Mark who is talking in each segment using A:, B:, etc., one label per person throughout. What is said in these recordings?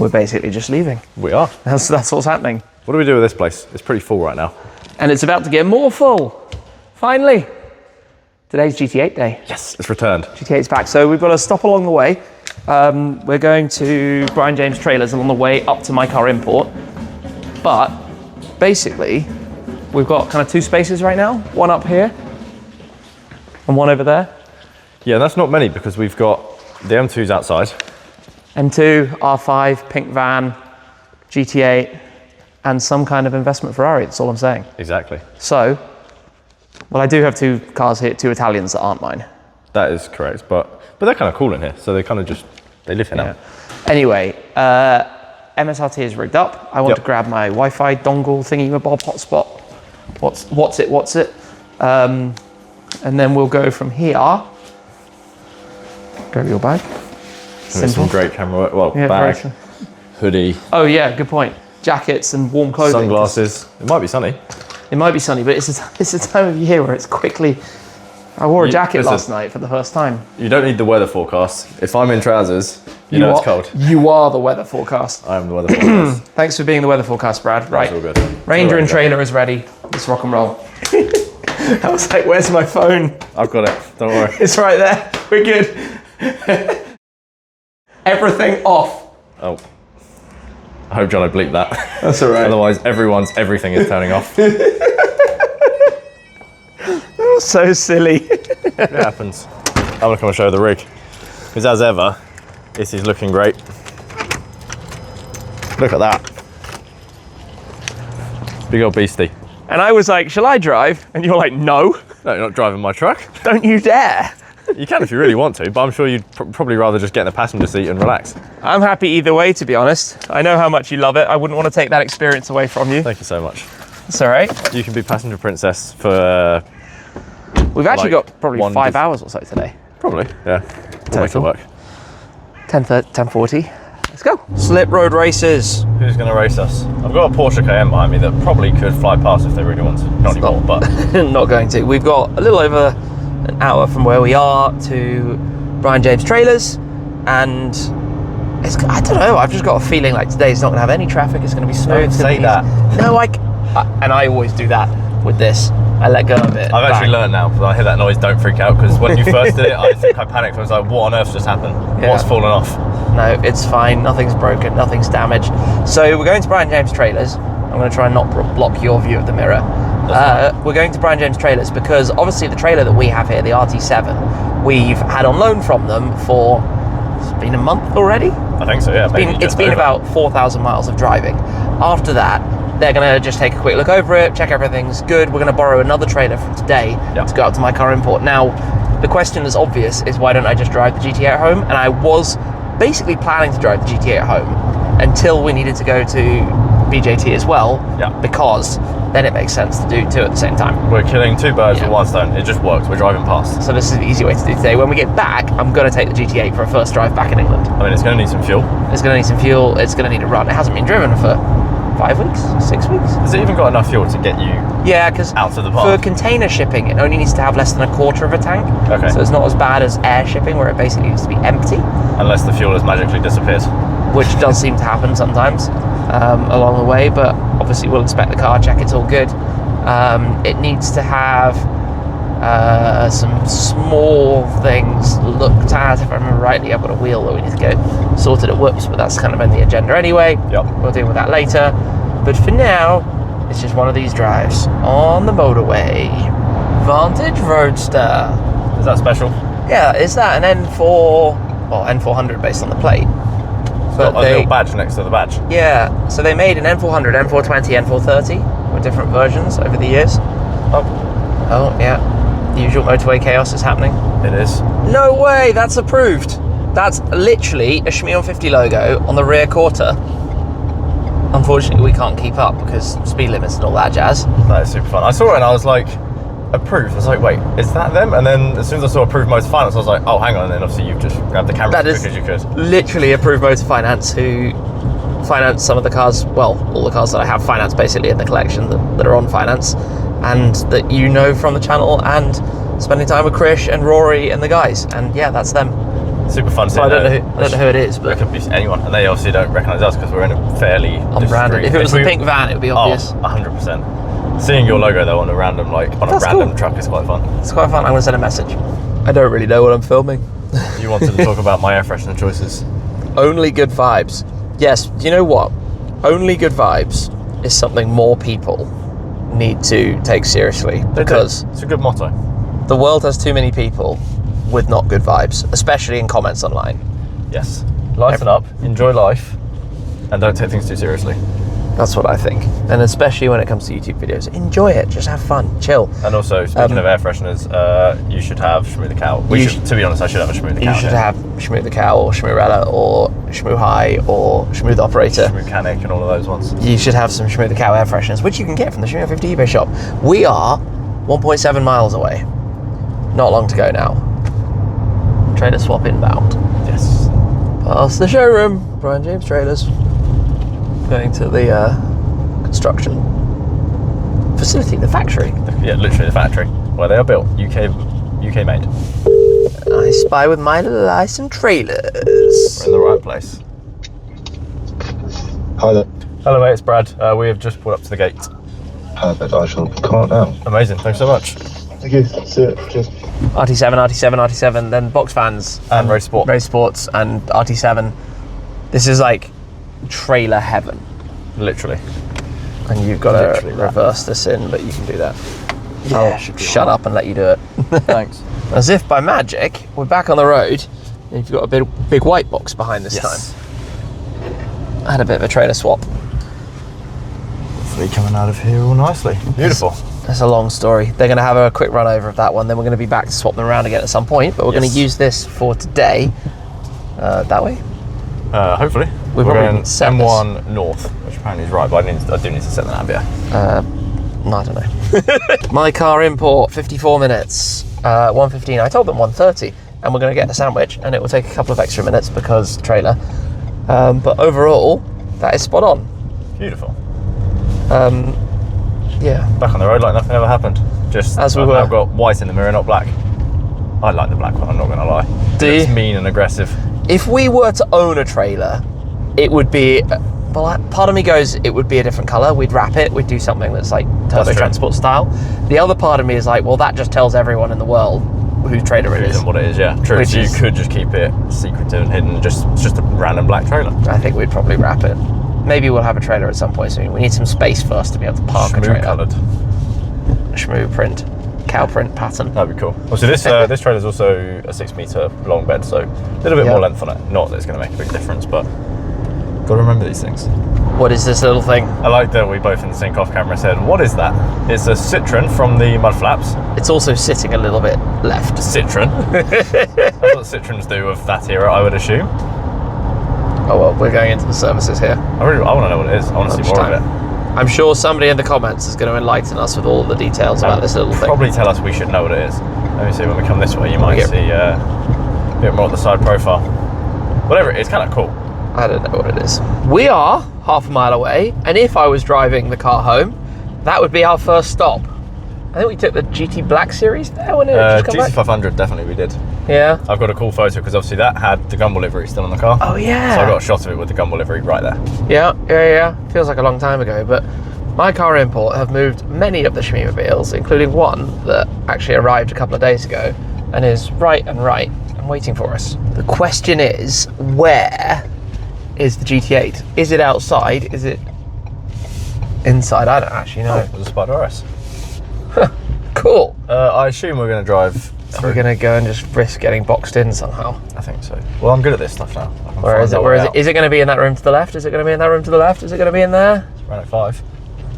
A: we're basically just leaving.
B: We are.
A: That's what's happening.
B: What do we do with this place? It's pretty full right now.
A: And it's about to get more full. Finally. Today's GT8 day.
B: Yes, it's returned.
A: GT8's back. So we've got to stop along the way. We're going to Brian James Trailers on the way up to My Car Import. But basically, we've got kind of 2 spaces right now. One up here and one over there.
B: Yeah, that's not many because we've got the M2s outside.
A: M2, R5, pink van, GT8, and some kind of investment Ferrari. That's all I'm saying.
B: Exactly.
A: So, well, I do have 2 cars here, 2 Italians that aren't mine.
B: That is correct, but they're kind of cool in here. So they kind of just, they live here now.
A: Anyway, MS-RT is rigged up. I want to grab my Wi-Fi dongle thingy-mabob hotspot. What's it? And then we'll go from here. Grab your bag.
B: Some great camera work. Well,
A: Yeah,
B: bag, hoodie.
A: Oh yeah, good point. Jackets and warm clothing.
B: Sunglasses. It might be sunny.
A: It might be sunny, but it's a time of year where it's quickly... I wore a jacket last night for the first time.
B: You don't need the weather forecast. If I'm in trousers, you know it's cold.
A: You are the weather forecast.
B: I am the weather forecast.
A: Thanks for being the weather forecast, Brad. Right.
B: That's all good.
A: Ranger and trailer is ready. Let's rock and roll. I was like, where's my phone?
B: I've got it. Don't worry.
A: It's right there. We're good. Everything off.
B: Oh. I hope John bleeped that.
A: That's all right.
B: Otherwise, everything is turning off.
A: That was so silly.
B: It happens. I'm gonna come and show you the rig. Because as ever, this is looking great. Look at that. Big old beastie.
A: And I was like, shall I drive? And you're like, no.
B: No, you're not driving my truck.
A: Don't you dare.
B: You can if you really want to, but I'm sure you'd probably rather just get in the passenger seat and relax.
A: I'm happy either way, to be honest. I know how much you love it. I wouldn't want to take that experience away from you.
B: Thank you so much.
A: It's all right.
B: You can be passenger princess for...
A: We've actually
B: like
A: got probably 5 hours or so today.
B: Probably, yeah. We'll make it work.
A: 10:40. Let's go. Slip road races.
B: Who's going to race us? I've got a Porsche Cayenne behind me that probably could fly past if they really want to. Not anymore, but...
A: Not going to. We've got a little over an hour from where we are to Brian James Trailers, and I don't know, I've just got a feeling like today's not going to have any traffic. It's going to be smooth.
B: Don't say that.
A: No, and I always do that with this. I let go of it.
B: I've actually learned now, when I hear that noise, don't freak out, because when you first did it, I think I panicked. I was like, what on earth just happened?
A: Yeah.
B: What's fallen off?
A: No, it's fine. Nothing's broken. Nothing's damaged. So we're going to Brian James Trailers. I'm going to try and not block your view of the mirror. We're going to Brian James Trailers because obviously the trailer that we have here, the RT7, we've had on loan from them for, it's been a month already?
B: I think so, yeah.
A: It's been about 4,000 miles of driving. After that, they're going to just take a quick look over it, check everything's good. We're going to borrow another trailer from today to go out to My Car Import. Now, the question that's obvious is why don't I just drive the GT8 home? And I was basically planning to drive the GT8 home until we needed to go to BJT as well, because then it makes sense to do 2 at the same time.
B: We're killing 2 birds with 1 stone. It just works. We're driving past.
A: So this is the easy way to do today. When we get back, I'm going to take the GT8 for a first drive back in England.
B: I mean, it's going to need some fuel.
A: It's going to need some fuel. It's going to need a run. It hasn't been driven for 5 weeks, 6 weeks.
B: Has it even got enough fuel to get you
A: because
B: out to the park?
A: For container shipping, it only needs to have less than a quarter of a tank.
B: Okay.
A: So it's not as bad as air shipping, where it basically needs to be empty.
B: Unless the fuel has magically disappeared.
A: Which does seem to happen sometimes along the way, but obviously we'll inspect the car, check it's all good. It needs to have some small things looked at. If I remember rightly, I've got a wheel that we need to get sorted at Whoops, but that's kind of in the agenda anyway. We'll deal with that later. But for now, it's just one of these drives on the motorway. Vantage Roadster.
B: Is that special?
A: Yeah, is that an N400 based on the plate?
B: But a little badge next to the badge.
A: Yeah, so they made an N400, N420, N430 with different versions over the years. Oh yeah, the usual motorway chaos is happening.
B: It is.
A: No way, that's approved. That's literally a Shmeemobiles 50 logo on the rear quarter. Unfortunately, we can't keep up because speed limits and all that jazz.
B: That is super fun. I saw it and I was like, approved. I was like, wait, is that them? And then as soon as I saw approved motor finance, I was like, oh, hang on. And then obviously you've just grabbed the camera as quick as you could.
A: Literally approved motor finance, who finance some of the cars, well, all the cars that I have financed basically in the collection that are on finance, and that you know from the channel and spending time with Krish and Rory and the guys. And yeah, that's them.
B: super fun.
A: So I don't know who it is, but
B: it could be anyone, and they obviously don't recognise us because we're in a fairly
A: unbranded. If it was a pink van, it would be obvious.
B: 100%. Seeing your logo though on a random truck is quite fun.
A: It's quite fun. I'm gonna send a message. I don't really know what I'm filming.
B: You wanted to talk about my air freshener choices.
A: Only good vibes. Yes. You know what? Only good vibes is something more people need to take seriously, because
B: it's a good motto.
A: The world has too many people with not good vibes, especially in comments online.
B: Yes. Lighten up, enjoy life, and don't take things too seriously.
A: That's what I think. And especially when it comes to YouTube videos, enjoy it, just have fun, chill.
B: And also, speaking of air fresheners, you should have Shmoo the Cow. To be honest, I should have a Shmoo the Cow.
A: You should have Shmoo the Cow, or Shmoorella, or Shmoo High, or Shmoo the Operator.
B: Shmoo Canic and all of those ones.
A: You should have some Shmoo the Cow air fresheners, which you can get from the Shmoo 50 eBay shop. We are 1.7 miles away. Not long to go now. Trailer swap inbound.
B: Yes.
A: Past the showroom, Brian James Trailers. Going to the construction facility, the factory.
B: Yeah, literally the factory where they are built. UK made.
A: I spy with my licensed trailers.
B: We're in the right place.
C: Hi there.
B: Hello mate, it's Brad. We have just pulled up to the gate.
C: Perfect, I shall come now.
B: Amazing, thanks so much.
C: Thank you, see you, cheers.
A: RT7, then box fans.
B: And race sport.
A: Race sports and RT7. This is like trailer heaven.
B: Literally.
A: And you've got to reverse this in, but you can do that.
B: Yeah,
A: I'll shut up and let you do it.
B: Thanks.
A: As if by magic, we're back on the road, and you've got a big white box behind this time. I had a bit of a trailer swap.
B: Hopefully coming out of here all nicely. Beautiful.
A: That's a long story. They're going to have a quick run over of that one, then we're going to be back to swap them around again at some point, but we're going to use this for today. That way?
B: Hopefully.
A: We're
B: going M1 north, which apparently is right, but I do need to set the nav, yeah.
A: I don't know. My car import, 54 minutes, 1:15. I told them 1:30, and we're going to get a sandwich, and it will take a couple of extra minutes because trailer. But overall, that is spot on.
B: Beautiful.
A: Yeah.
B: Back on the road like nothing ever happened. Just
A: as we were.
B: I've got white in the mirror, not black. I like the black one, I'm not going to lie. It's mean and aggressive. If
A: we were to own a trailer, it would be, well, part of me goes, it would be a different colour. We'd wrap it, we'd do something that's like turbo transport style. The other part of me is like, well, that just tells everyone in the world whose trailer it is.
B: And what it is, yeah. True. So you could just keep it secretive and hidden, just a random black trailer.
A: I think we'd probably wrap it. Maybe we'll have a trailer at some point soon. We need some space first to be able to park a trailer.
B: Coloured.
A: Shmoo print. Cow print pattern.
B: That'd be cool. Well, so this this trailer is also a 6 metre long bed, so a little bit more length on it. Not that it's going to make a big difference, but got to remember these things.
A: What is this little thing?
B: I like that we both in the sync off camera said, what is that? It's a Citroen from the mud flaps.
A: It's also sitting a little bit left.
B: Citroen. That's what Citroens do of that era, I would assume.
A: Oh well, we're going into the services here.
B: I want to know what it is. I want to see more of it.
A: I'm sure somebody in the comments is going to enlighten us with all the details about this little thing.
B: Probably tell us we should know what it is. Let me see, when we come this way, you might see a bit more of the side profile. Whatever it is, kind of cool.
A: I don't know what it is. We are half a mile away, and if I was driving the car home, that would be our first stop. I think we took the GT Black Series there when it just come back.
B: GT500, definitely we did.
A: Yeah.
B: I've got a cool photo because obviously that had the Gumball livery still on the car.
A: Oh yeah.
B: So I got a shot of it with the Gumball livery right there.
A: Yeah. Feels like a long time ago, but my car import have moved many of the Shmeemobiles, including one that actually arrived a couple of days ago and is right and waiting for us. The question is, where is the GT8? Is it outside? Is it inside? I don't actually know.
B: There's a Spider RS.
A: Cool.
B: I assume we're going to drive through.
A: We're going to go and just risk getting boxed in somehow.
B: I think so. Well, I'm good at this stuff now.
A: Where is it? Is it going to be in that room to the left? Is it going to be in that room to the left? Is it going to be in there?
B: It's around at 5.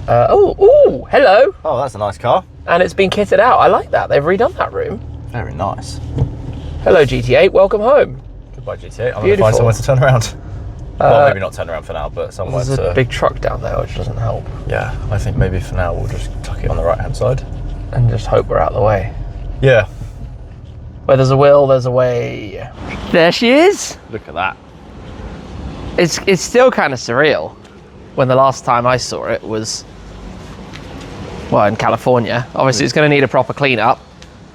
A: Oh, hello.
B: Oh, that's a nice car.
A: And it's been kitted out. I like that. They've redone that room.
B: Very nice.
A: Hello, GT8. Welcome home.
B: Goodbye, GT8. I'm going to find somewhere to turn around. Well, maybe not turn around for now, but somewhere
A: There's a big truck down there, which doesn't help.
B: Yeah, I think maybe for now we'll just tuck it on the right-hand side.
A: And just hope we're out of the way.
B: Yeah.
A: Where there's a will, there's a way. There she is.
B: Look at that.
A: It's still kind of surreal when the last time I saw it was, well, in California. Obviously, it's going to need a proper clean up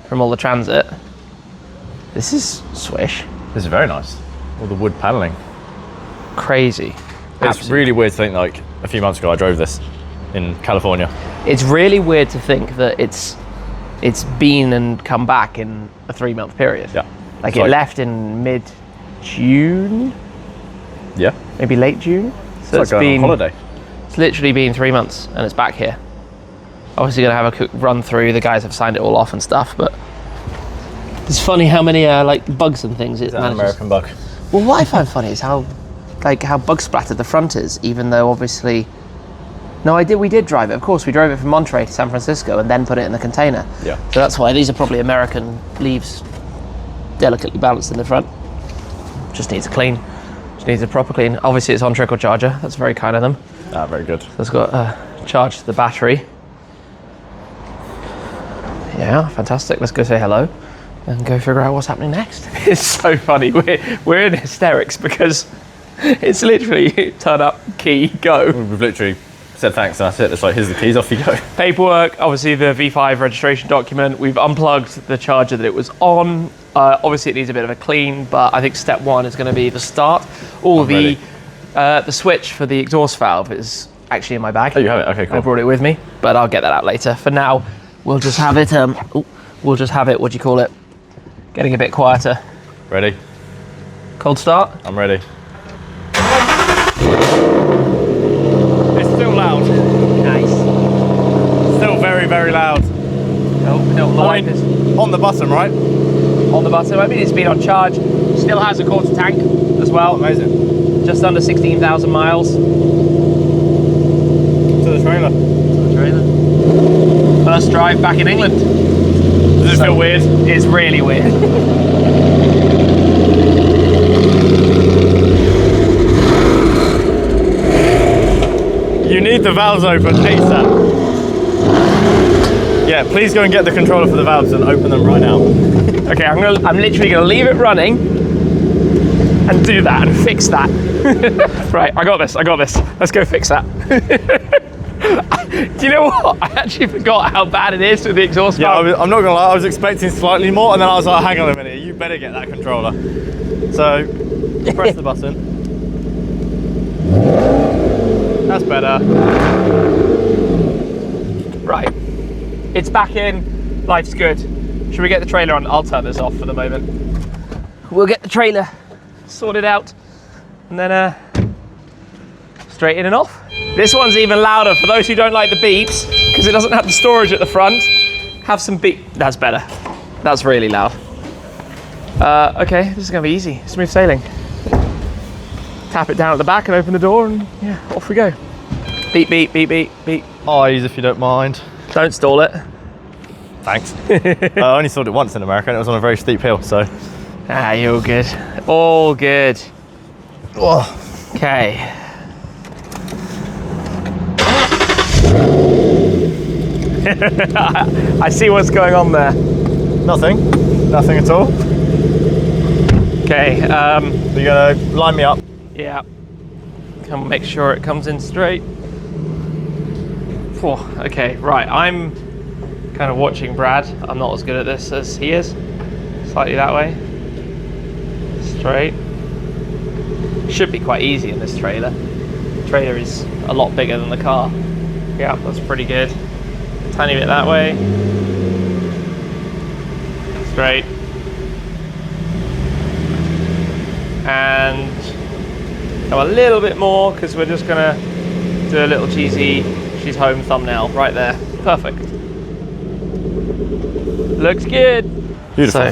A: from all the transit. This is swish.
B: This is very nice. All the wood paneling.
A: Crazy.
B: It's
A: Absolutely.
B: really weird to think, like, a few months ago I drove this in California.
A: It's really weird to think that it's been and come back in a 3-month period.
B: Yeah.
A: Like
B: It's
A: it left in mid-June,
B: Yeah.
A: maybe late June. So
B: It's like going on holiday.
A: It's literally been 3 months and it's back here. Obviously gonna have a quick run through. The guys have signed it all off and stuff, but it's funny how many like bugs and things it
B: Is that an
A: manages.
B: American bug?
A: Well, what I find funny is how bug splattered the front is, even though obviously. No, we did drive it. Of course, we drove it from Monterey to San Francisco and then put it in the container.
B: Yeah.
A: So that's why these are probably American leaves, delicately balanced in the front. Just needs a clean. Just needs a proper clean. Obviously, it's on trickle charger. That's very kind of them.
B: Ah, very good.
A: So it's got charged the battery. Yeah, fantastic. Let's go say hello and go figure out what's happening next. It's so funny. We're in hysterics because it's literally turn up, key, go.
B: We've literally said thanks and that's it. It's like, here's the keys, off you go.
A: Paperwork, obviously the V5 registration document. We've unplugged the charger that it was on. Obviously it needs a bit of a clean, but I think step one is going to be the start. The switch for the exhaust valve is actually in my bag.
B: Oh, you have it? Okay, cool.
A: I brought it with me, but I'll get that out later. For now, we'll just have it, what do you call it? Getting a bit quieter.
B: Ready?
A: Cold start.
B: I'm ready. It's still loud.
A: Nice.
B: Still very, very loud. On the button, right?
A: On the button. I mean, it's been on charge. Still has a quarter tank as well.
B: Amazing.
A: Just under 16,000 miles.
B: To the trailer.
A: First drive back in England.
B: Does it feel weird?
A: It's really weird.
B: You need the valves open ASAP. Yeah, please go and get the controller for the valves and open them right now.
A: Okay, I'm literally gonna leave it running and do that and fix that. Right, I got this. Let's go fix that. Do you know what? I actually forgot how bad it is with the exhaust valve.
B: Yeah, I'm not gonna lie, I was expecting slightly more and then I was like, hang on a minute, you better get that controller. So, press the button. That's better.
A: Right, it's back in, life's good. Should we get the trailer on? I'll turn this off for the moment. We'll get the trailer sorted out and then straight in and off. This one's even louder for those who don't like the beeps because it doesn't have the storage at the front. Have some beep. That's better. That's really loud. Okay, this is gonna be easy. Smooth sailing. Tap it down at the back and open the door and yeah, off we go. Beep, beep, beep, beep, beep.
B: Eyes, if you don't mind.
A: Don't stall it.
B: Thanks. I only saw it once in America and it was on a very steep hill, so.
A: Ah, you're all good. All good.
B: Oh.
A: Okay. I see what's going on there.
B: Nothing at all.
A: Okay,
B: You're gonna line me up.
A: yeah. Come make sure it comes in straight. Phew, okay, right, I'm kind of watching Brad. I'm not as good at this as he is. Slightly that way. Straight. Should be quite easy in this trailer. The trailer is a lot bigger than the car. Yeah, that's pretty good. Tiny bit that way. Straight. And go a little bit more because we're just gonna do a little cheesy she's home thumbnail right there. Perfect. Looks good.
B: Beautiful.
A: So,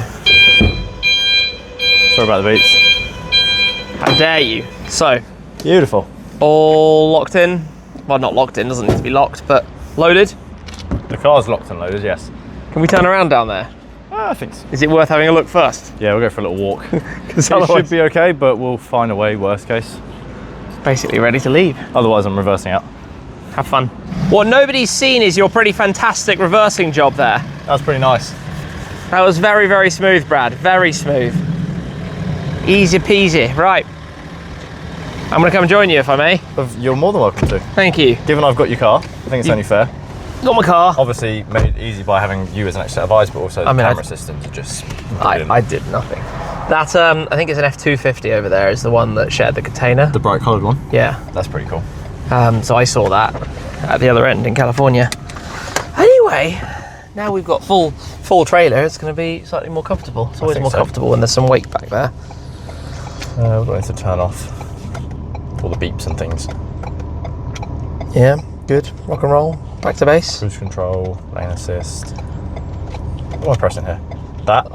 B: sorry about the beats.
A: how dare you? So,
B: Beautiful.
A: all locked in. Well, not locked in, doesn't need to be locked, but loaded.
B: The car's locked and loaded, yes.
A: Can we turn around down there?
B: I think so.
A: Is it worth having a look first?
B: Yeah, we'll go for a little walk.
A: Because
B: It should be okay, but we'll find a way, worst case.
A: basically ready to leave.
B: Otherwise, I'm reversing out.
A: Have fun. What nobody's seen is your pretty fantastic reversing job there.
B: That's pretty nice.
A: That was very, very smooth, Brad. Very smooth. Easy peasy. Right. I'm going to come and join you if I may.
B: You're more than welcome to.
A: Thank you.
B: Given I've got your car, I think it's only fair.
A: Got my car.
B: Obviously, made it easy by having you as an extra set of eyes, but also the
A: I mean,
B: camera system to just.
A: I did nothing. That I think it's an F250 over there. Is the one that shared the container.
B: The bright coloured one?
A: Yeah.
B: That's pretty cool.
A: So I saw that at the other end in California. Anyway, now we've got full trailer. It's going to be slightly more comfortable. It's always more comfortable when there's some weight back there.
B: We're going to turn off all the beeps and things.
A: Yeah, good. Rock and roll. Back to base.
B: Cruise control, lane assist. What am I pressing here? That.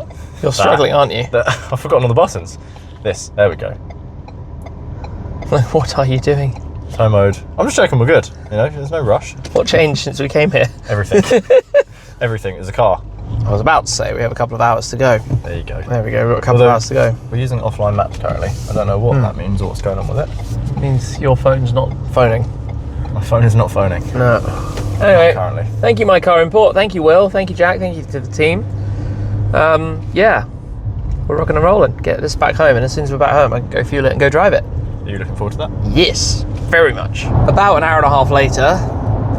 A: You're struggling, aren't you?
B: I've forgotten all the buttons. This. There we go.
A: What are you doing?
B: Tow mode. I'm just checking we're good. You know, there's no rush.
A: What changed since we came here?
B: Everything. Everything is a car.
A: I was about to say we have a couple of hours to go.
B: There you go.
A: There we go. We've got a couple of hours to go.
B: We're using offline maps currently. I don't know what that means or what's going on with it.
A: It means your phone's not phoning.
B: My phone is not phoning.
A: No. Anyway,
B: currently.
A: Thank you, My Car Import. Thank you, Will. Thank you, Jack. Thank you to the team. Yeah, we're rocking and rolling. Get this back home, and as soon as we're back home, I can go fuel it and go drive it.
B: Are you looking forward to that?
A: Yes, very much. About an hour and a half later,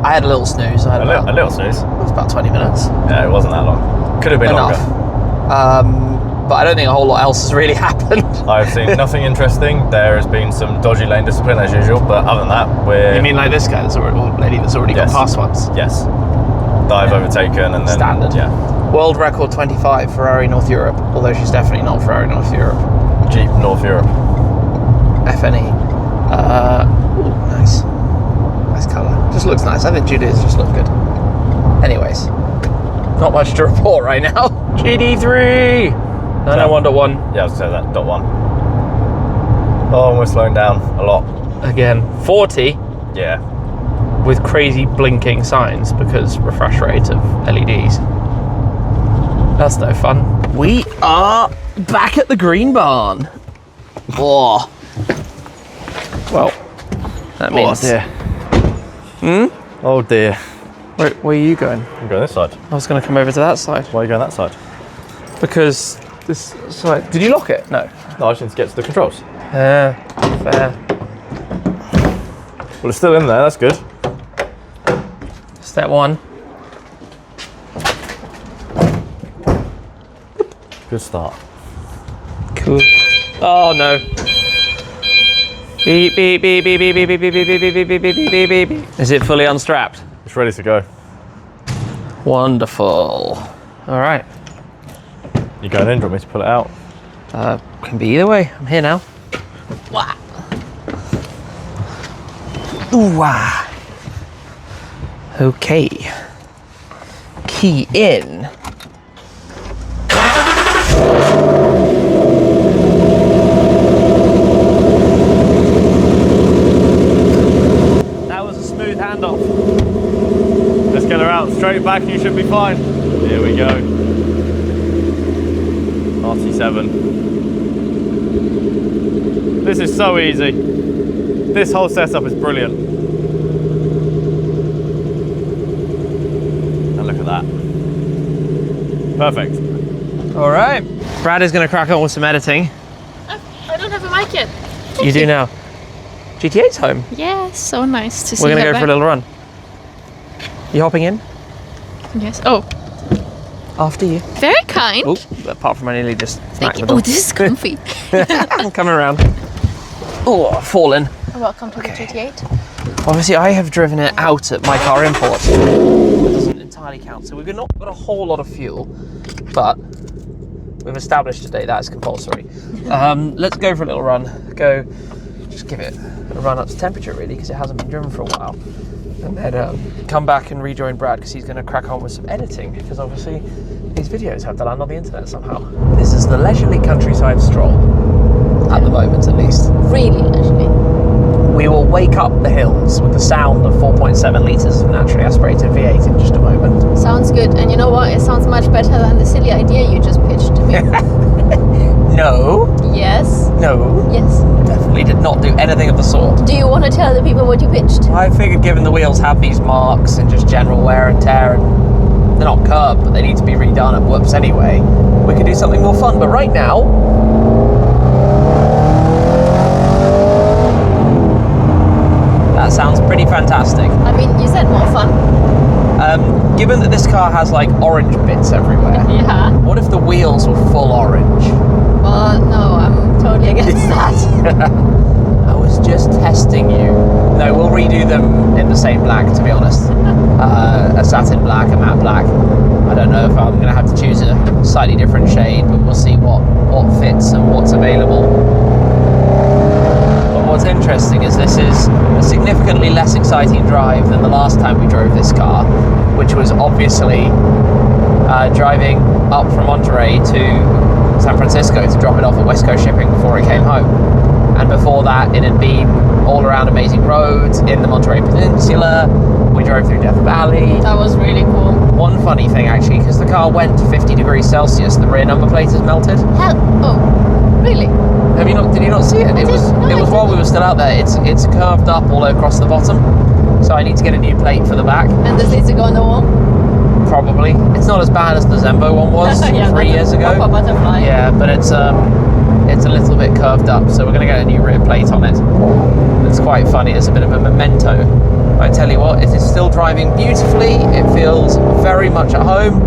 A: I had a little snooze.
B: A little snooze?
A: It was about 20 minutes.
B: Yeah, it wasn't that long. Could have been
A: Enough.
B: longer.
A: But I don't think a whole lot else has really happened.
B: I've seen nothing interesting. There has been some dodgy lane discipline as usual, but other than that, we're...
A: You mean like this guy, or lady that's already
B: Yes.
A: got past once?
B: Yes. Dive overtaken and then...
A: Standard.
B: Yeah.
A: World record 25, Ferrari North Europe, although she's definitely not Ferrari North Europe.
B: Jeep North Europe.
A: FNE. Ooh, nice. Nice colour. Just looks nice. I think Julia's just look good. Anyways, not much to report right now. GD3! 901.1.
B: Yeah, I was going to say that. .1. Oh, we're slowing down a lot.
A: Again, 40
B: Yeah.
A: with crazy blinking signs because refresh rate of LEDs. That's no fun. We are back at the green barn. Oh. Well, that means...
B: Oh dear.
A: Where are you going?
B: I'm going this side.
A: I was going to come over to that side.
B: Why are you going that side?
A: Because this side... Did you lock it? No.
B: No, I just need to get to the controls.
A: Fair.
B: Well, it's still in there. That's good.
A: Step one.
B: Good start.
A: Cool. Oh no. Beep beep beep beep beep beep beep beep beep beep beep beep beep beep beep beep. Is it fully unstrapped?
B: It's ready to go.
A: Wonderful. All right.
B: You going in? Do you want me to pull it out?
A: Can be either way. I'm here now. Wah. Ooh, wah. Okay. Key in. That was a smooth handoff.
B: Let's get her out. Straight back and you should be fine. Here we go. RT7. This is so easy. This whole setup is brilliant. And look at that. Perfect.
A: All right. Brad is going to crack on with some editing.
D: I don't have a mic yet.
A: You do now. GTA's home.
D: Yes, so nice to see
A: We're going to
D: her
A: go for a little run. You hopping in?
D: Yes. Oh,
A: After you.
D: very kind.
A: Oh, apart from I nearly just
D: Thank
A: smacked
D: you.
A: the
D: Oh,
A: door.
D: this is comfy.
A: I'm coming around. Oh, I've fallen.
D: Welcome to the GT8.
A: Obviously, I have driven it out at My Car Import. That doesn't entirely count. So we've not got a whole lot of fuel, but we've established today that is compulsory. Let's go for a little run. Just give it a run up to temperature, really, because it hasn't been driven for a while. And then come back and rejoin Brad, because he's going to crack on with some editing, because obviously these videos have to land on the internet somehow. This is the leisurely countryside stroll, at the moment at least.
D: Really, actually.
A: We will wake up the hills with the sound of 4.7 litres of naturally aspirated V8 in just a moment.
D: Sounds good. And you know what? It sounds much better than the silly idea you just pitched to me.
A: No,
D: Yes.
A: no,
D: Yes.
A: definitely did not do anything of the sort.
D: Do you want to tell the people what you pitched?
A: I figured given the wheels have these marks and just general wear and tear, and they're not curved, but they need to be redone at whoops anyway, we could do something more fun. But right now, that sounds pretty fantastic.
D: I mean, you said more fun.
A: Given that this car has like orange bits everywhere,
D: Yeah.
A: what if the wheels were full orange?
D: Well, no, I'm totally against that.
A: I was just testing you. No, we'll redo them in the same black, to be honest. A satin black, a matte black. I don't know if I'm going to have to choose a slightly different shade, but we'll see what fits and what's available. But what's interesting is this is a significantly less exciting drive than the last time we drove this car, which was obviously driving up from Monterey to San Francisco to drop it off at West Coast Shipping before it came home. And before that, it had been all around amazing roads in the Monterey Peninsula. We drove through Death Valley.
D: That was really cool.
A: One funny thing, actually, because the car went to 50 degrees Celsius, the rear number plate has melted.
D: Hell, oh, really?
A: Did you not see it? It was while we were still out there. It's curved up all across the bottom, so I need to get a new plate for the back.
D: And this needs to go on the wall?
A: Probably. It's not as bad as the Zembo one was 3 years ago.
D: Proper butterfly.
A: Yeah, but it's a little bit curved up, so we're going to get a new rear plate on it. It's quite funny. It's a bit of a memento. But I tell you what, it is still driving beautifully. It feels very much at home.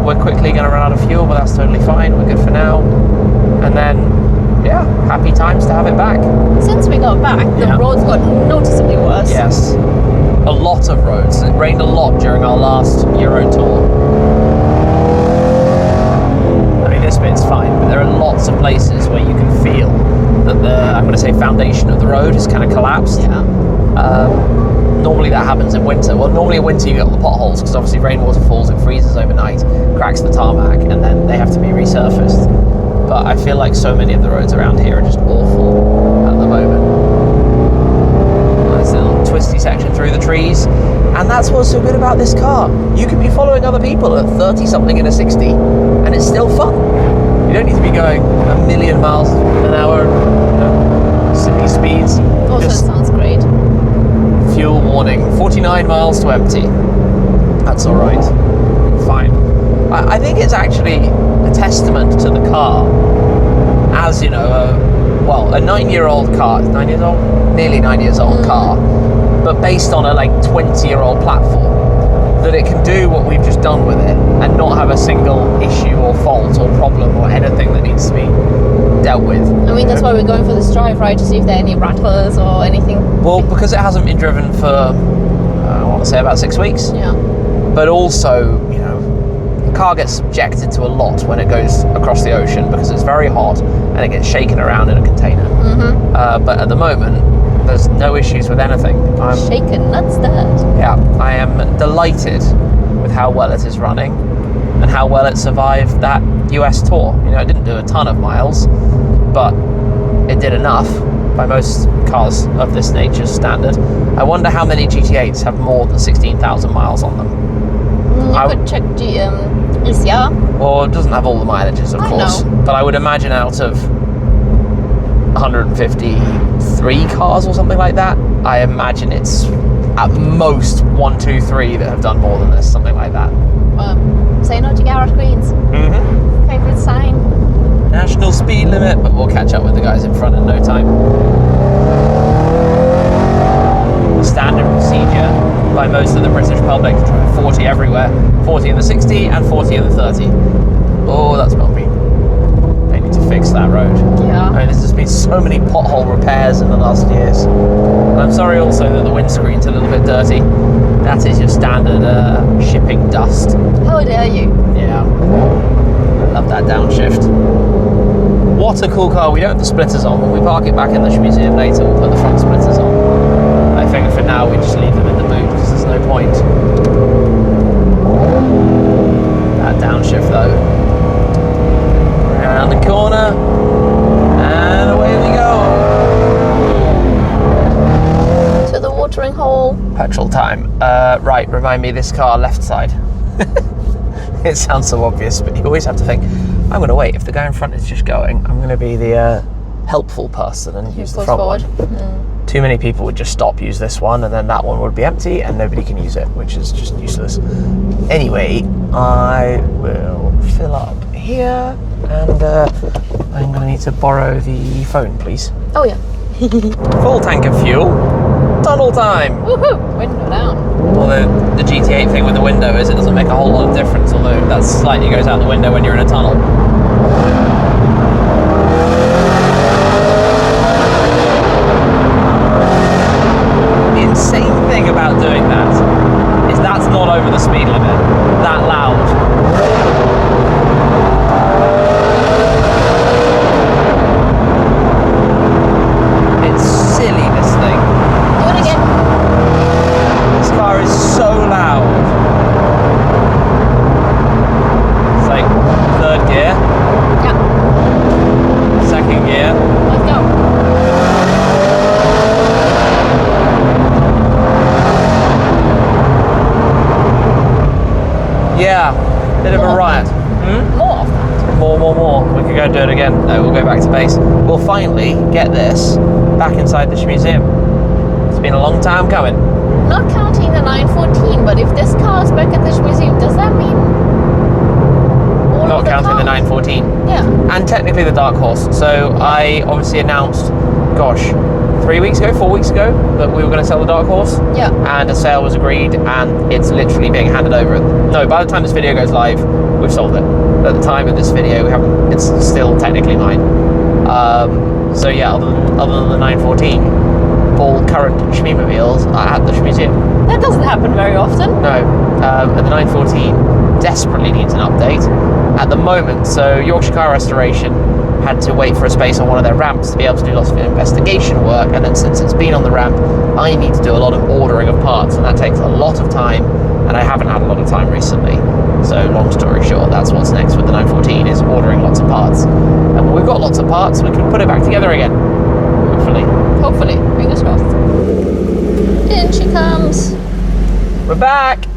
A: We're quickly going to run out of fuel, but that's totally fine. We're good for now. And then, yeah, happy times to have it back.
D: Since we got back, the roads got noticeably worse.
A: Yes. A lot of roads. It rained a lot during our last Euro tour. I mean, this bit's fine, but there are lots of places where you can feel that I'm going to say, foundation of the road has kind of collapsed.
D: Yeah.
A: Normally that happens in winter. Well, normally in winter you get all the potholes because obviously rainwater falls, it freezes overnight, cracks the tarmac, and then they have to be resurfaced. But I feel like so many of the roads around here are just awful at the moment. Nice little twisty section through the trees. And that's what's so good about this car. You can be following other people at 30 something in a 60 and it's still fun. You don't need to be going a million miles an hour, city speeds.
D: Also,
A: Just
D: sounds great.
A: fuel warning, 49 miles to empty. That's all right. Fine. I think it's actually a testament to the car as, you know, a 9-year-old car, 9 years old? Nearly 9 years old car, but based on a 20-year-old platform, that it can do what we've just done with it and not have a single issue or fault or problem or anything that needs to be dealt with.
D: I mean, that's why we're going for this drive, right? To see if there are any rattlers or anything.
A: Well, because it hasn't been driven for, I want to say about 6 weeks.
D: Yeah.
A: But also, you know, the car gets subjected to a lot when it goes across the ocean because it's very hot and it gets shaken around in a container. But at the moment, there's no issues with anything. I'm
D: shaken, not stirred.
A: Yeah, I am delighted with how well it is running and how well it survived that US tour. You know, it didn't do a ton of miles, but it did enough by most cars of this nature's standard. I wonder how many GT8s have more than 16,000 miles on them.
D: You could check ECR.
A: Well, it doesn't have all the mileages, of course, but I would imagine out of 153 cars or something like that, I imagine it's at most 1, 2, 3 that have done more than this, something like that.
D: Say no to Garrett Greens. Favorite sign.
A: National speed limit, but we'll catch up with the guys in front in no time. Standard procedure by most of the British public to drive 40 everywhere, 40 in the 60 and 40 in the 30. Oh, that's bumpy. They need to fix that road.
D: Yeah.
A: I mean, there's just been so many pothole repairs in the last years. And I'm sorry also that the windscreen's a little bit dirty. That is your standard shipping dust.
D: How dare you?
A: Yeah. I love that downshift. What a cool car. We don't have the splitters on. When we park it back in the Shmuseum later, we'll put the front splitters on. I think for now we just leave them in the boot because there's no point. That downshift though. Around the corner. And away we go.
D: To the watering hole.
A: Petrol time. Right, remind me, this car left side. It sounds so obvious, but you always have to think, I'm going to wait. If the guy in front is just going, I'm going to be the helpful person and use the front one. Too many people would just stop, use this one, and then that one would be empty and nobody can use it, which is just useless. Anyway, I will fill up here and I'm going to need to borrow the phone, please.
D: Oh yeah.
A: Full tank of fuel. Tunnel time!
D: Woohoo! Window down.
A: Well, the GT8 thing with the window is it doesn't make a whole lot of difference, although that slightly goes out the window when you're in a tunnel. Bit of a riot.
D: More of that.
A: More. We could go do it again. No, we'll go back to base. We'll finally get this back inside the Shmuseum. It's been a long time coming.
D: Not counting the 914, but if this car is back at the Shmuseum, does that mean all
A: Not
D: of the
A: counting the
D: cars?
A: 914.
D: Yeah.
A: And technically the Dark Horse. So I obviously announced, 4 weeks ago, that we were going to sell the Dark Horse.
D: Yeah.
A: And a sale was agreed, and it's literally being handed over. No, by the time this video goes live, we've sold it. At the time of this video, we haven't. It's still technically mine. So yeah, other than the 914, all current Shmeemobiles are at the Shmuseum.
D: That doesn't happen very often.
A: No, and the 914 desperately needs an update at the moment. So Yorkshire Car Restoration had to wait for a space on one of their ramps to be able to do lots of investigation work, and then since it's been on the ramp, I need to do a lot of ordering of parts, and that takes a lot of time, and I haven't had a lot of time recently. So long story short, that's what's next with the 914, is ordering lots of parts. And when we've got lots of parts, we can put it back together again, hopefully.
D: Hopefully. Fingers crossed. In she comes.
A: We're back!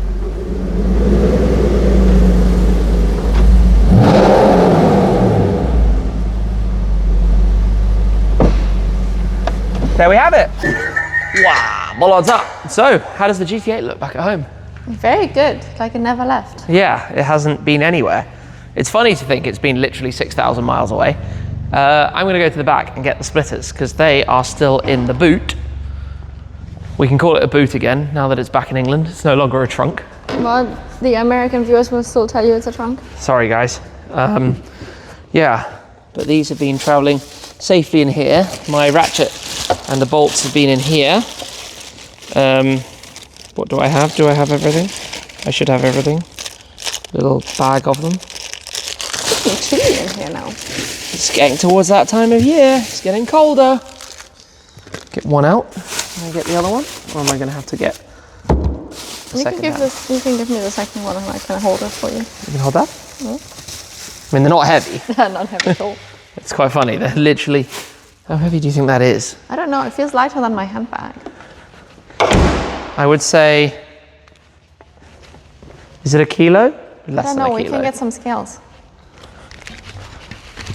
A: There we have it. Wow, well odds up. So, how does the GT8 look back at home?
D: Very good. Like it never left.
A: Yeah, it hasn't been anywhere. It's funny to think it's been literally 6,000 miles away. I'm going to go to the back and get the splitters because they are still in the boot. We can call it a boot again now that it's back in England. It's no longer a trunk.
D: Well, the American viewers will still tell you it's a trunk.
A: Sorry guys. Yeah, but these have been traveling safely in here. My ratchet and the bolts have been in here. What do I have? Do I have everything? I should have everything. Little bag of them.
D: It's getting chilly in here now.
A: It's getting towards that time of year. It's getting colder. Get one out. Can I get the other one? Or am I going to have to get the second out?
D: You can give me the second one and I can hold it for you.
A: You can hold that? I mean, they're not heavy.
D: They're not heavy at all.
A: It's quite funny. They're literally... How heavy do you think that is?
D: I don't know. It feels lighter than my handbag.
A: I would say... Is it a kilo? Less
D: I don't
A: than
D: know.
A: a
D: We
A: kilo.
D: can get some scales.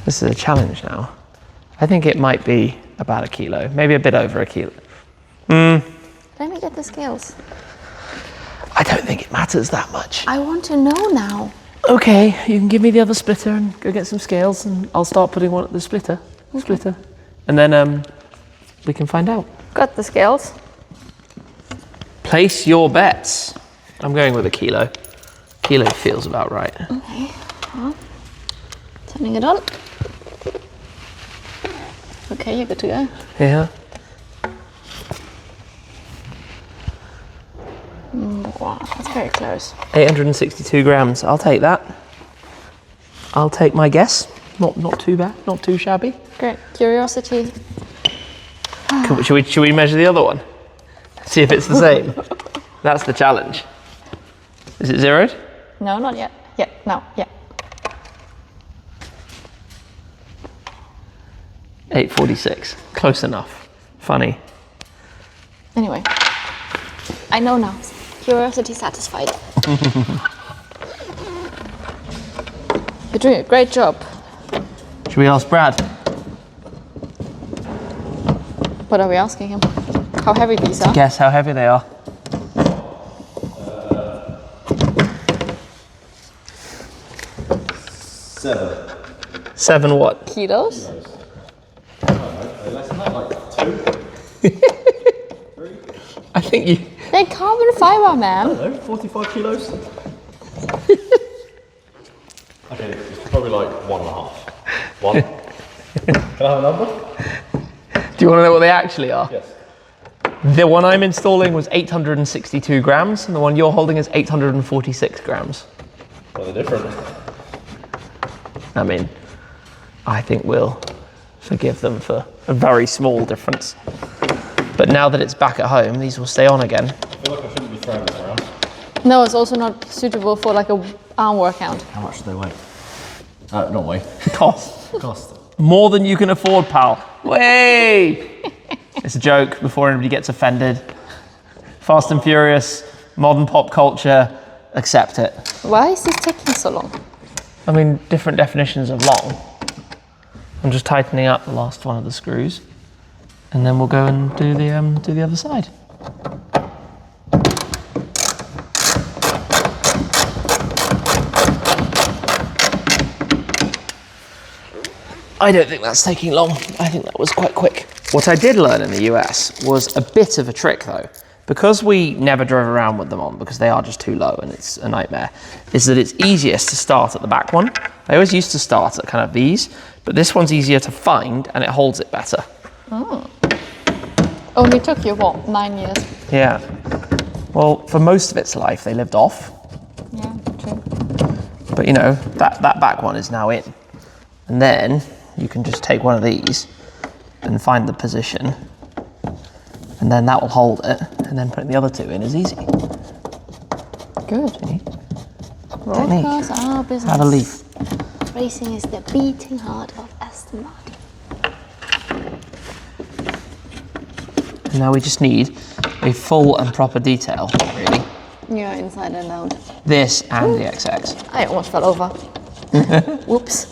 A: This is a challenge now. I think it might be about a kilo. Maybe a bit over a kilo.
D: Let me get the scales.
A: I don't think it matters that much.
D: I want to know now.
A: Okay, you can give me the other splitter and go get some scales, and I'll start putting one at the splitter. And then we can find out.
D: Got the scales.
A: Place your bets. I'm going with a kilo. Kilo feels about right.
D: Okay. Well, turning it on. Okay, you're good to go.
A: Yeah.
D: Wow, that's very close.
A: 862 grams. I'll take that. I'll take my guess. Not too bad. Not too shabby.
D: Great. Curiosity.
A: Should we measure the other one? See if it's the same. That's the challenge. Is it zeroed?
D: No, not yet. Yeah, no, yeah.
A: 846. Close enough. Funny.
D: Anyway, I know now. Curiosity satisfied. You're doing a great job.
A: Should we ask Brad?
D: What are we asking him? How heavy these are?
A: Guess how heavy they are. Seven what?
D: Kilos?
B: Less than that, like 2?
A: I think you...
D: They're carbon fiber, man.
B: No, 45 kilos? Okay, it's probably like 1.5. 1? Can I have a number?
A: Do you want to know what they actually are?
B: Yes.
A: The one I'm installing was 862 grams, and the one you're holding is 846 grams.
B: Well, they're different.
A: I mean, I think we'll forgive them for a very small difference. But now that it's back at home, these will stay on again.
B: I feel like I shouldn't be throwing this around.
D: No, it's also not suitable for like a arm workout.
B: How much do they weigh? Not weigh.
A: Cost.
B: Cost.
A: More than you can afford, pal. Way! It's a joke before anybody gets offended. Fast and Furious, modern pop culture, accept it.
D: Why is this taking so long?
A: I mean, different definitions of long. I'm just tightening up the last one of the screws, and then we'll go and do the other side. I don't think that's taking long. I think that was quite quick. What I did learn in the US was a bit of a trick though. Because we never drove around with them on, because they are just too low and it's a nightmare, is that it's easiest to start at the back one. I always used to start at kind of these, but this one's easier to find and it holds it better.
D: Oh. Only took you, what, 9 years?
A: Yeah. Well, for most of its life, they lived off.
D: Yeah, true.
A: But you know, that back one is now in. And then you can just take one of these and find the position. And then that will hold it, and then putting the other two in is easy.
D: Good. Road
A: Technique.
D: cars are business.
A: Have a leaf.
D: Racing is the beating heart of Aston Martin.
A: And now we just need a full and proper detail, really.
D: Yeah, inside and out.
A: This and the XX.
D: I almost fell over. Whoops.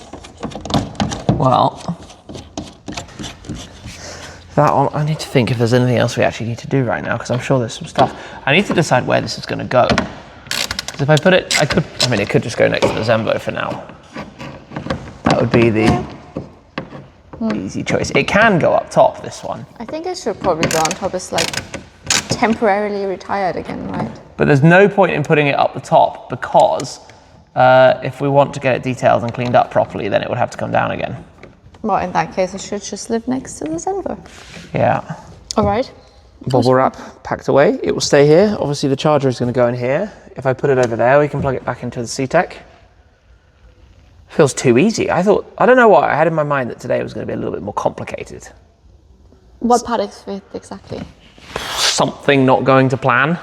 A: Well, that one, I need to think if there's anything else we actually need to do right now, because I'm sure there's some stuff. I need to decide where this is going to go. Because if I put it, it could just go next to the Zembo for now. That would be the easy choice. It can go up top, this one.
D: I think it should probably go on top. It's like temporarily retired again, right?
A: But there's no point in putting it up the top, because if we want to get it detailed and cleaned up properly, then it would have to come down again.
D: Well, in that case, it should just live next to the Zenvo.
A: Yeah.
D: All right.
A: Bubble wrap packed away. It will stay here. Obviously, the charger is going to go in here. If I put it over there, we can plug it back into the C-Tech. Feels too easy. I don't know why. I had in my mind that today was going to be a little bit more complicated.
D: What part is it exactly?
A: Something not going to plan.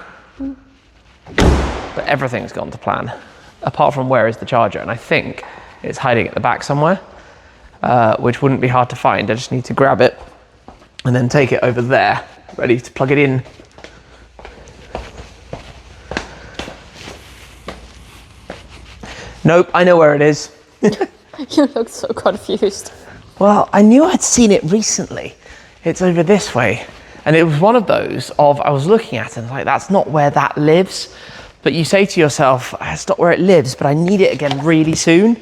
A: But everything's gone to plan. Apart from where is the charger. And I think it's hiding at the back somewhere. Which wouldn't be hard to find. I just need to grab it and then take it over there, ready to plug it in. Nope, I know where it is.
D: You look so confused.
A: Well, I knew I'd seen it recently. It's over this way. And it was one of those of, I was looking at it and I was like, that's not where that lives. But you say to yourself, it's not where it lives, but I need it again really soon.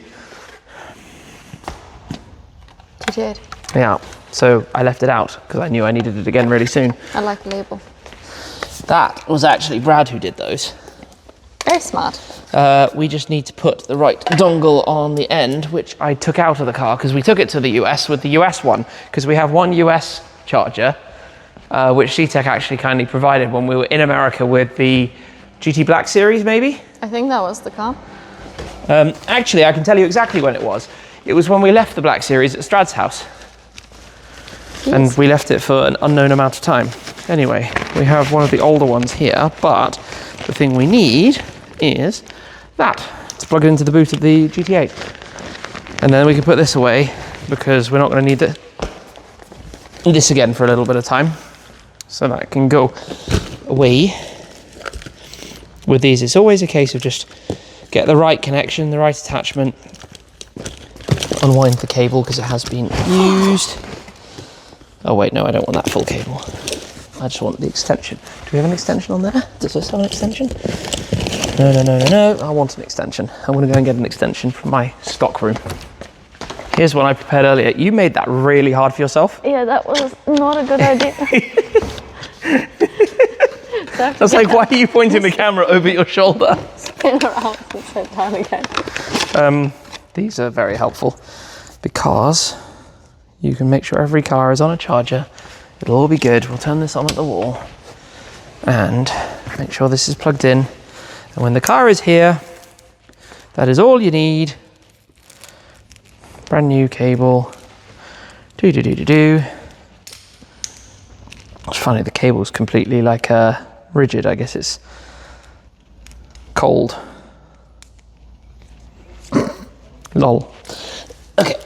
D: You did.
A: Yeah, so I left it out because I knew I needed it again really soon.
D: I like the label.
A: That was actually Brad who did those.
D: Very smart.
A: We just need to put the right dongle on the end, which I took out of the car because we took it to the US with the US one, because we have one US charger, which C-Tech actually kindly provided when we were in America with the GT Black Series, maybe?
D: I think that was the car.
A: Actually, I can tell you exactly when it was. It was when we left the Black Series at Strad's house.
D: Jeez.
A: And we left it for an unknown amount of time. Anyway, we have one of the older ones here, but the thing we need is that. Let's plug it into the boot of the GT8. And then we can put this away, because we're not going to need this again for a little bit of time. So that can go away. With these, it's always a case of just get the right connection, the right attachment, unwind the cable because it has been used. Oh wait, no, I don't want that full cable. I just want the extension. Do we have an extension on there? Does this have an extension? No. I want an extension. I'm going to go and get an extension from my stock room. Here's one I prepared earlier. You made that really hard for yourself.
D: Yeah, that was not a good idea.
A: I was like, why are you pointing the camera over your shoulder?
D: Spin around and sit down again.
A: These are very helpful because you can make sure every car is on a charger. It'll all be good. We'll turn this on at the wall and make sure this is plugged in. And when the car is here, that is all you need. Brand new cable. It's funny, the cable's completely like rigid. I guess it's cold. Lol. Okay.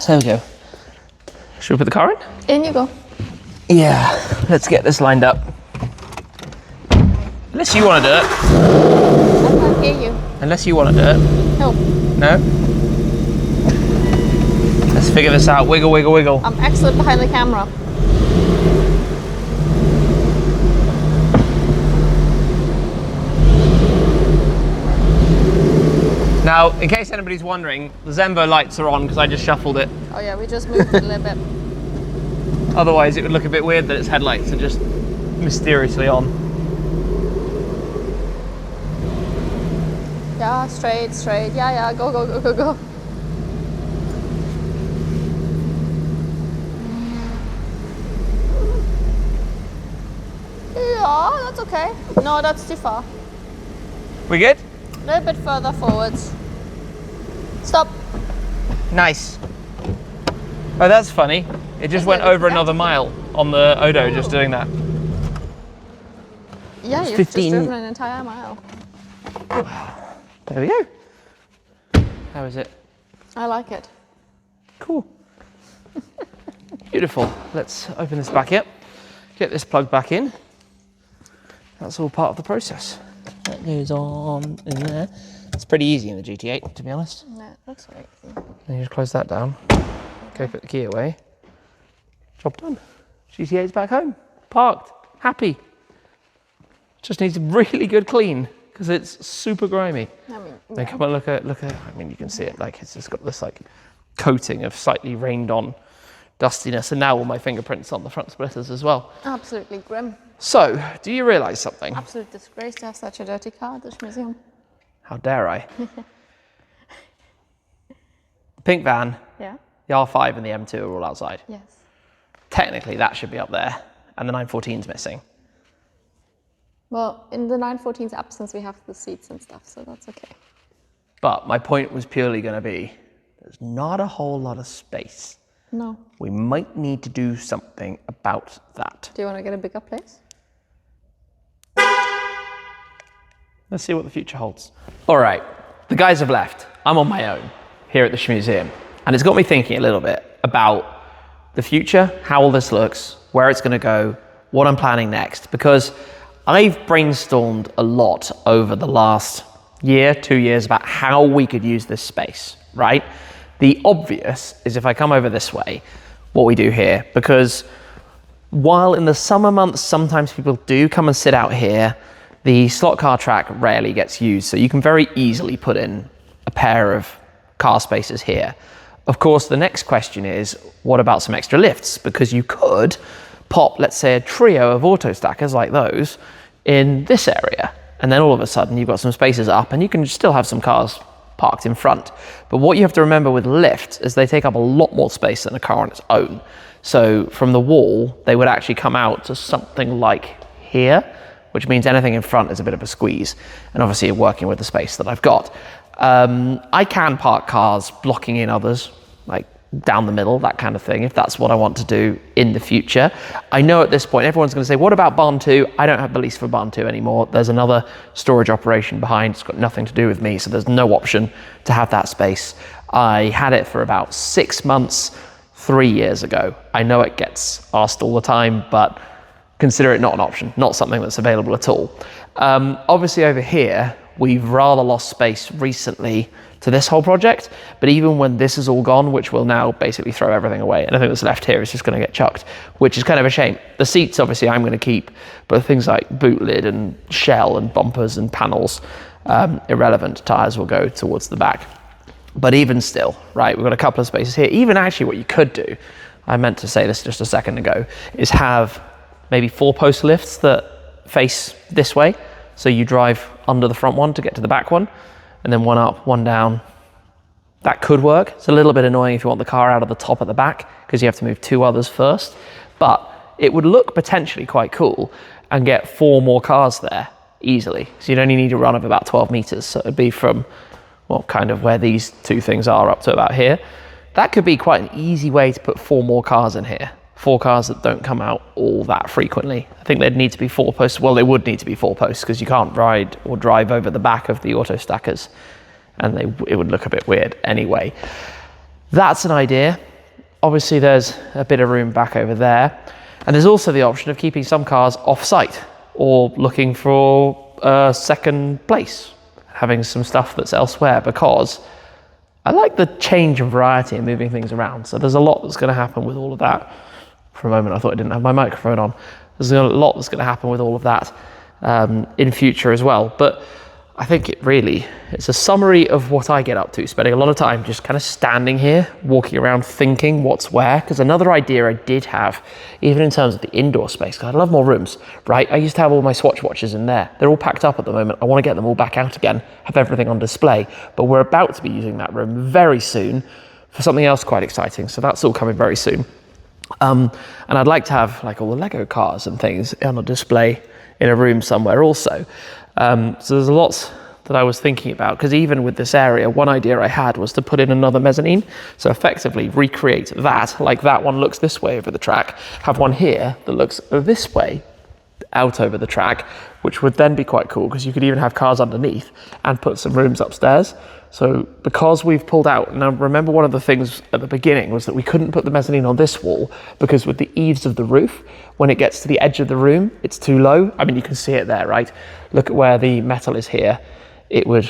A: There we go. Should we put the car in?
D: In you go.
A: Yeah, let's get this lined up. Unless you want to do it.
D: I can't hear you.
A: Unless you want to do it.
D: No,
A: No? Let's figure this out. Wiggle, wiggle, wiggle.
D: I'm excellent behind the camera.
A: Now, in case anybody's wondering, the Zenvo lights are on because I just shuffled it.
D: Oh yeah, we just moved it a little bit.
A: Otherwise, it would look a bit weird that its headlights are just mysteriously on.
D: Yeah, straight. Yeah, go, go, go, go, go. Yeah, that's okay. No, that's too far.
A: We good?
D: A little bit further forwards. Stop.
A: Nice. Oh, that's funny. It just went over another mile on the Odo just doing that.
D: Yeah, you've
A: 15.
D: just driven an entire mile.
A: There we go. How is it?
D: I like it.
A: Cool. Beautiful. Let's open this back up. Get this plugged back in. That's all part of the process. That goes on in there. It's pretty easy in the GT8, to be honest.
D: Yeah, it looks very easy.
A: Then you just close that down. Go put the key away. Job done. GT8's back home. Parked. Happy. Just needs a really good clean because it's super grimy.
D: I mean,
A: Then come and look at, I mean, you can see it, like it's just got this like coating of slightly rained on dustiness, and now all my fingerprints on the front splitters as well.
D: absolutely grim.
A: So, do you realise something?
D: Absolute disgrace to have such a dirty car at the Shmuseum.
A: How dare I? The pink van,
D: Yeah?
A: the R5 and the M2 are all outside.
D: Yes.
A: Technically, that should be up there, and the 914's missing.
D: Well, in the 914's absence, we have the seats and stuff, so that's okay.
A: But my point was purely going to be, there's not a whole lot of space.
D: No.
A: We might need to do something about that.
D: Do you want to get a bigger place?
A: Let's see what the future holds. All right, the guys have left. I'm on my own here at the Shmuseum. And it's got me thinking a little bit about the future, how all this looks, where it's gonna go, what I'm planning next. Because I've brainstormed a lot over the last year, 2 years, about how we could use this space, right? The obvious is if I come over this way, what we do here, because while in the summer months, sometimes people do come and sit out here, the slot car track rarely gets used, so you can very easily put in a pair of car spaces here. Of course, the next question is, what about some extra lifts? Because you could pop, let's say, a trio of auto stackers like those in this area, and then all of a sudden you've got some spaces up and you can still have some cars parked in front. But what you have to remember with lifts is they take up a lot more space than a car on its own. So from the wall, they would actually come out to something like here, which means anything in front is a bit of a squeeze. And obviously you're working with the space that I've got. I can park cars blocking in others, like down the middle, that kind of thing, if that's what I want to do in the future. I know at this point, everyone's gonna say, what about barn 2? I don't have the lease for barn 2 anymore. There's another storage operation behind. It's got nothing to do with me, so there's no option to have that space. I had it for about 6 months, 3 years ago. I know it gets asked all the time, but consider it not an option, not something that's available at all. Obviously over here, we've rather lost space recently to this whole project, but even when this is all gone, which will now basically throw everything away, anything that's left here is just going to get chucked, which is kind of a shame. The seats, obviously, I'm going to keep, but things like boot lid and shell and bumpers and panels, irrelevant. Tires will go towards the back. But even still, right, we've got a couple of spaces here. Even actually what you could do, I meant to say this just a second ago, is have maybe 4-post lifts that face this way. So you drive under the front one to get to the back one, and then one up, one down. That could work. It's a little bit annoying if you want the car out of the top at the back, because you have to move 2 others first. But it would look potentially quite cool and get 4 more cars there easily. So you'd only need a run of about 12 meters. So it'd be from, well, kind of where these 2 things are up to about here. That could be quite an easy way to put 4 more cars in here. 4 cars that don't come out all that frequently. I think they'd need to be 4 posts. Well, they would need to be 4 posts because you can't ride or drive over the back of the auto stackers, and it would look a bit weird anyway. That's an idea. Obviously, there's a bit of room back over there. And there's also the option of keeping some cars off-site or looking for a second place, having some stuff that's elsewhere, because I like the change and variety and moving things around. So there's a lot that's going to happen with all of that. For a moment, I thought I didn't have my microphone on. There's a lot that's going to happen with all of that in future as well. But I think it's a summary of what I get up to, spending a lot of time just kind of standing here, walking around thinking what's where. Because another idea I did have, even in terms of the indoor space, because I'd love more rooms, right? I used to have all my Swatch watches in there. They're all packed up at the moment. I want to get them all back out again, have everything on display. But we're about to be using that room very soon for something else quite exciting. So that's all coming very soon. And I'd like to have like all the Lego cars and things on a display in a room somewhere also. So there's lots that I was thinking about, because even with this area, one idea I had was to put in another mezzanine. So effectively recreate that, like that one looks this way over the track, have one here that looks this way out over the track, which would then be quite cool, because you could even have cars underneath and put some rooms upstairs. So because we've pulled out, now remember one of the things at the beginning was that we couldn't put the mezzanine on this wall because with the eaves of the roof, when it gets to the edge of the room, it's too low. I mean, you can see it there, right? Look at where the metal is here. It would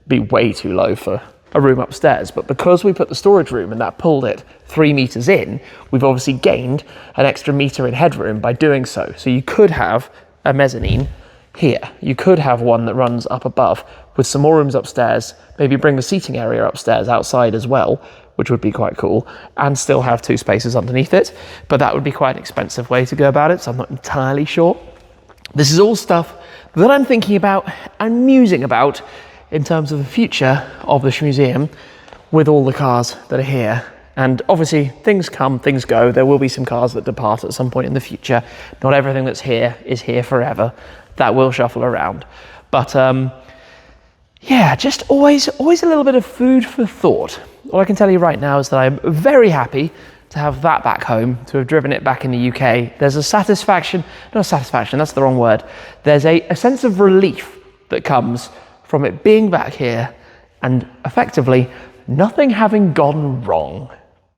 A: be way too low for a room upstairs. But because we put the storage room and that pulled it 3 meters in, we've obviously gained an extra meter in headroom by doing so. So you could have a mezzanine here. You could have one that runs up above with some more rooms upstairs, maybe bring the seating area upstairs outside as well, which would be quite cool, and still have 2 spaces underneath it. But that would be quite an expensive way to go about it, so I'm not entirely sure. This is all stuff that I'm thinking about and musing about in terms of the future of the Shmuseum with all the cars that are here. And obviously things come, things go. There will be some cars that depart at some point in the future. Not everything that's here is here forever. That will shuffle around. But yeah, just always a little bit of food for thought. All I can tell you right now is that I'm very happy to have that back home, to have driven it back in the UK. There's a satisfaction, not satisfaction, that's the wrong word. There's a sense of relief that comes from it being back here and effectively nothing having gone wrong.